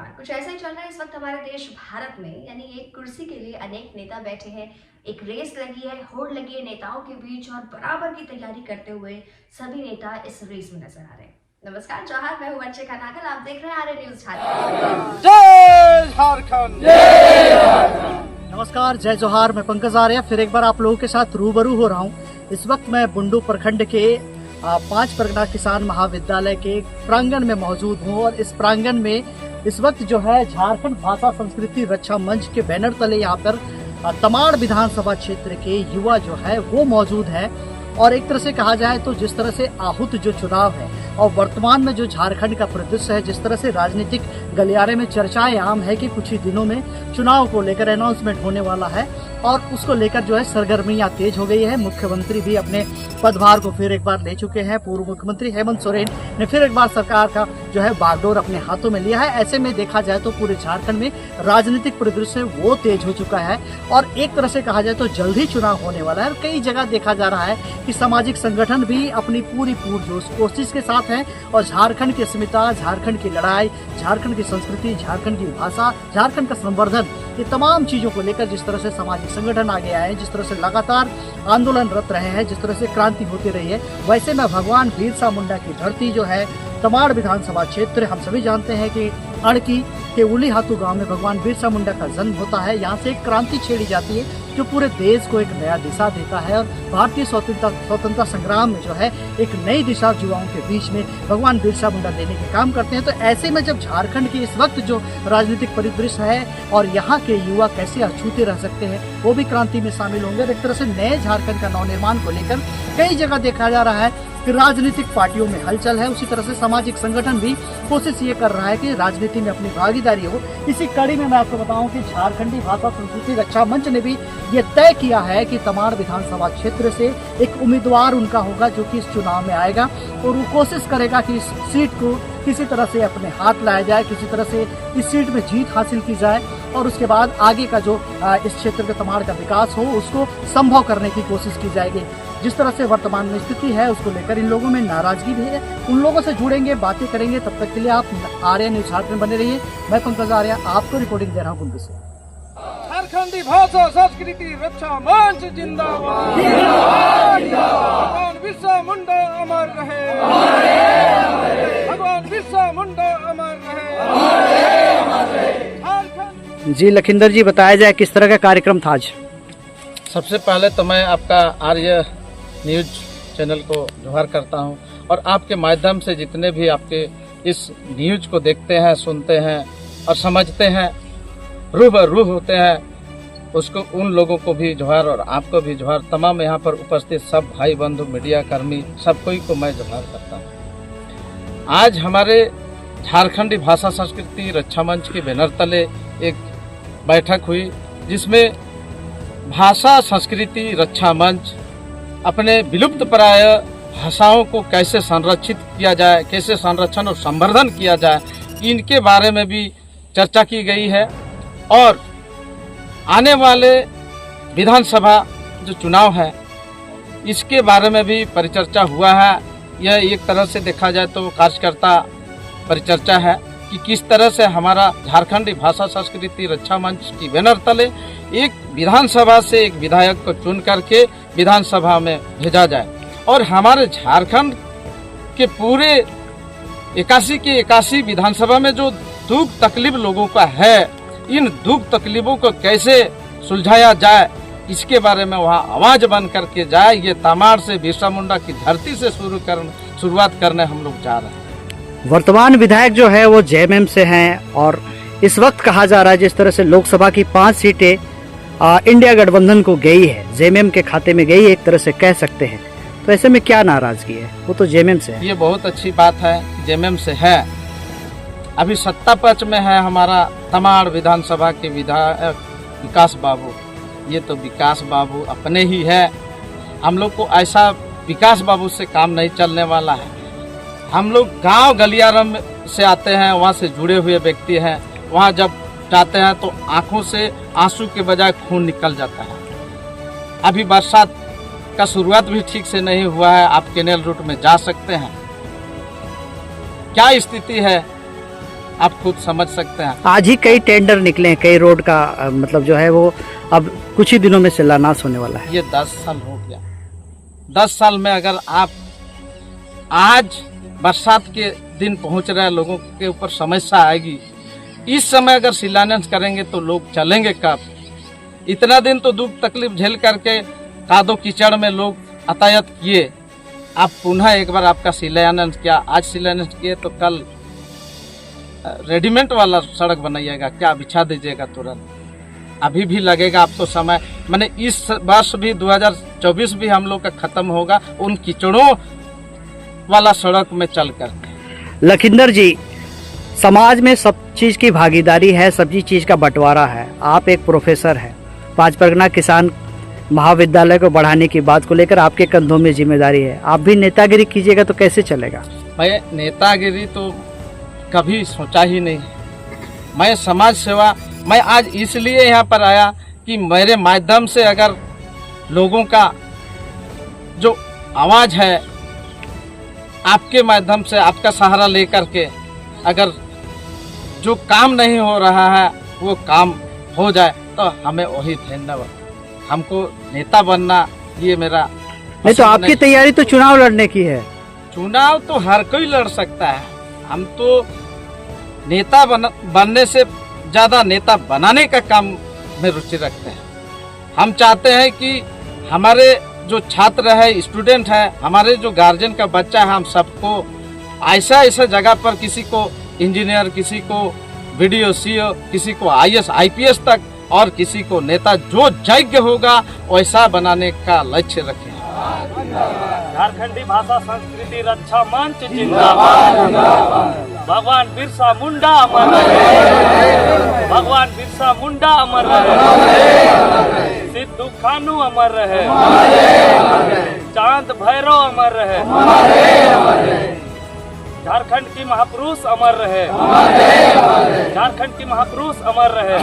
नमस्कार। कुछ ऐसा ही चल रहा है इस वक्त हमारे देश भारत में, यानी एक कुर्सी के लिए अनेक नेता बैठे हैं। एक रेस लगी है, होड़ लगी है नेताओं के बीच और बराबर की तैयारी करते हुए सभी नेता इस रेस में नजर आ रहे हैं। नमस्कार जौहार, मैं हूं वर्षिका नागल, आप देख रहे हैं आर्य न्यूज झारखंड। जय झारखंड। नमस्कार, जय जोहार। मैं पंकज आर्य फिर एक बार आप लोगों के साथ रूबरू हो रहा हूँ। इस वक्त मैं बुंडू प्रखंड के 5 परगना किसान महाविद्यालय के प्रांगण में मौजूद हूँ और इस प्रांगण में इस वक्त जो है झारखंड भाषा संस्कृति रक्षा मंच के बैनर तले यहाँ पर तमाड़ विधानसभा क्षेत्र के युवा जो है वो मौजूद है। और एक तरह से कहा जाए तो जिस तरह से आहूत जो चुनाव है और वर्तमान में जो झारखंड का परिदृश्य है, जिस तरह से राजनीतिक गलियारे में चर्चाएं आम है कि कुछ ही दिनों में चुनाव को लेकर अनाउंसमेंट होने वाला है और उसको लेकर जो है सरगर्मियां तेज हो गई है। मुख्यमंत्री भी अपने पदभार को फिर एक बार ले चुके हैं। पूर्व मुख्यमंत्री हेमंत सोरेन ने फिर एक बार सरकार का जो है बागडोर अपने हाथों में लिया है। ऐसे में देखा जाए तो पूरे झारखंड में राजनीतिक परिदृश्य वो तेज हो चुका है और एक तरह से कहा जाए तो जल्द ही चुनाव होने वाला है। कई जगह देखा जा रहा है कि सामाजिक संगठन भी अपनी पूरी पुरजोश कोशिश के साथ हैं और झारखंड की अस्मिता, झारखंड की लड़ाई, झारखंड की संस्कृति, झारखंड की भाषा, झारखंड का संवर्धन, ये तमाम चीजों को लेकर जिस तरह से सामाजिक संगठन आगे आए हैं, जिस तरह से लगातार आंदोलनरत रहे हैं, जिस तरह से क्रांति होती रही है, वैसे में भगवान बिरसा मुंडा की धरती जो है तमाड़ विधानसभा क्षेत्र, हम सभी जानते हैं कि अड़की के उली हाथू गांव में भगवान बिरसा मुंडा का जन्म होता है। यहाँ से एक क्रांति छेड़ी जाती है जो पूरे देश को एक नया दिशा देता है और भारतीय स्वतंत्रता संग्राम में जो है एक नई दिशा युवाओं के बीच में भगवान बिरसा मुंडा देने के काम करते हैं। तो ऐसे में जब झारखंड की इस वक्त जो राजनीतिक परिदृश्य है और यहाँ के युवा कैसे अछूते रह सकते हैं, वो भी क्रांति में शामिल होंगे। एक तरह से नए झारखंड का नवनिर्माण को लेकर कई जगह देखा जा रहा है कि राजनीतिक पार्टियों में हलचल है। उसी तरह से सामाजिक संगठन भी कोशिश ये कर रहा है कि राजनीति में अपनी भागीदारी हो। इसी कड़ी में मैं आपको बताऊं कि झारखंडी भाषा संस्कृति रक्षा मंच ने भी ये तय किया है कि तमाड़ विधानसभा क्षेत्र से एक उम्मीदवार उनका होगा जो कि इस चुनाव में आएगा और वो कोशिश करेगा कि इस सीट को किसी तरह से अपने हाथ लाया जाए, किसी तरह से इस सीट में जीत हासिल की जाए और उसके बाद आगे का जो इस क्षेत्र के तमाड़ का विकास हो उसको संभव करने की कोशिश की जाएगी। जिस तरह से वर्तमान में स्थिति है उसको लेकर इन लोगों में नाराजगी भी है। उन लोगों से जुड़ेंगे, बातें करेंगे। तब तक के लिए आप आर्य न्यूज झारखंड बने रहिए। मैं पंकज आर्य आपको रिपोर्टिंग दे रहा हूँ बुंडू से। झारखंडी भाषा संस्कृति रक्षा मंच जिंदाबाद। भगवान बिरसा मुंडा अमर रहे। भगवान बिरसा मुंडा अमर रहे। झारखंड। जी लखिंदर जी, बताया जाए किस तरह का कार्यक्रम था आज? सबसे पहले तो मैं आपका आर्य न्यूज चैनल को जोहार करता हूं और आपके माध्यम से जितने भी आपके इस न्यूज को देखते हैं, सुनते हैं और समझते हैं, रूबरू होते हैं, उसको उन लोगों को भी जोहार और आपको भी जोहार। तमाम यहाँ पर उपस्थित सब भाई बंधु, मीडिया कर्मी, सब कोई को मैं जोहार करता हूँ। आज हमारे झारखंडी भाषा संस्कृति रक्षा मंच के बैनर तले एक बैठक हुई जिसमें भाषा संस्कृति रक्षा मंच अपने विलुप्त प्राय भाषाओं को कैसे संरक्षित किया जाए, कैसे संरक्षण और संवर्धन किया जाए, इनके बारे में भी चर्चा की गई है। और आने वाले विधानसभा जो चुनाव है इसके बारे में भी परिचर्चा हुआ है। यह एक तरह से देखा जाए तो कार्यकर्ता परिचर्चा है कि किस तरह से हमारा झारखंडी भाषा संस्कृति रक्षा मंच की बैनर तले एक विधानसभा से एक विधायक को चुन करके विधानसभा में भेजा जाए और हमारे झारखंड के पूरे 81 विधानसभा में जो दुख तकलीफ लोगों का है, इन दुख तकलीफों को कैसे सुलझाया जाए, इसके बारे में वहाँ आवाज बन करके जाए। ये तमाड़ से बिरसा मुंडा की धरती से शुरुआत करने हम लोग जा रहे हैं। वर्तमान विधायक जो है वो जेएमएम से हैं और इस वक्त कहा जा रहा है जिस तरह से लोकसभा की 5 सीटें इंडिया गठबंधन को गई है, जेएमएम के खाते में गई, एक तरह से कह सकते हैं। तो ऐसे में क्या नाराजगी है? वो तो जेएमएम से है। ये बहुत अच्छी बात है, जेएमएम से है। अभी सत्ता पक्ष में है हमारा तमाड़ विधानसभा के विधायक विकास बाबू। ये तो विकास बाबू अपने ही है। हम लोग को ऐसा विकास बाबू से काम नहीं चलने वाला है। हम लोग गांव गलियारम से आते हैं, वहाँ से जुड़े हुए व्यक्ति हैं। वहाँ जब जाते हैं तो आंखों से आंसू के बजाय खून निकल जाता है। अभी बरसात का शुरुआत भी ठीक से नहीं हुआ है, आप कैनेल रूट में जा सकते हैं। क्या स्थिति है आप खुद समझ सकते हैं। आज ही कई टेंडर निकले हैं, कई रोड का मतलब जो है वो अब कुछ ही दिनों में शिलान्यास होने वाला है। ये 10 साल हो गया। 10 साल में अगर आप आज बरसात के दिन पहुंच रहे लोगों के ऊपर समस्या आएगी, इस समय अगर शिलान्यास करेंगे तो लोग चलेंगे कब? इतना दिन तो दुख तकलीफ झेल करके कादो कीचड़ में लोग यातायात किए, आप पुनः एक बार आपका शिलान्यास किया, आज शिलान्यास किए तो कल रेडीमेड वाला सड़क बनाइएगा क्या? बिछा दीजिएगा तुरंत, अभी भी लगेगा आपको समय। मैंने इस वर्ष भी 2024 भी हम लोग का खत्म होगा उन कीचड़ों वाला सड़क में चल कर। लखिंदर जी, समाज में सब चीज की भागीदारी है, सभी चीज का बंटवारा है। आप एक प्रोफेसर हैं, 5 परगना किसान महाविद्यालय को बढ़ाने की बात को लेकर आपके कंधों में जिम्मेदारी है। आप भी नेतागिरी कीजिएगा तो कैसे चलेगा? मैं नेतागिरी तो कभी सोचा ही नहीं। मैं समाज सेवा, मैं आज इसलिए यहाँ पर आया कि मेरे माध्यम से अगर लोगों का जो आवाज़ है, आपके माध्यम से आपका सहारा लेकर के अगर जो काम नहीं हो रहा है वो काम हो जाए तो हमें वही धन्यवाद। हमको नेता बनना ये मेरा नहीं तो आपकी तैयारी तो चुनाव लड़ने की है। चुनाव तो हर कोई लड़ सकता है। हम तो नेता बनने से ज्यादा नेता बनाने का काम में रुचि रखते हैं। हम चाहते हैं कि हमारे जो छात्र है, स्टूडेंट है, हमारे जो गार्जियन का बच्चा है, हम सबको ऐसा ऐसा जगह पर, किसी को इंजीनियर, किसी को वीडियो सीओ, किसी को IAS IPS तक और किसी को नेता, जो योग्य होगा वैसा बनाने का लक्ष्य रखें। झारखंडी भाषा संस्कृति रक्षा मंच जिंदाबाद। भगवान बिरसा मुंडा अमर रहे। भगवान बिरसा मुंडा अमर रहे। सिद्धू कानू अमर रहे। चांद भैरव अमर रहे। झारखंड की महापुरुष अमर रहे। झारखंड की महापुरुष अमर रहे।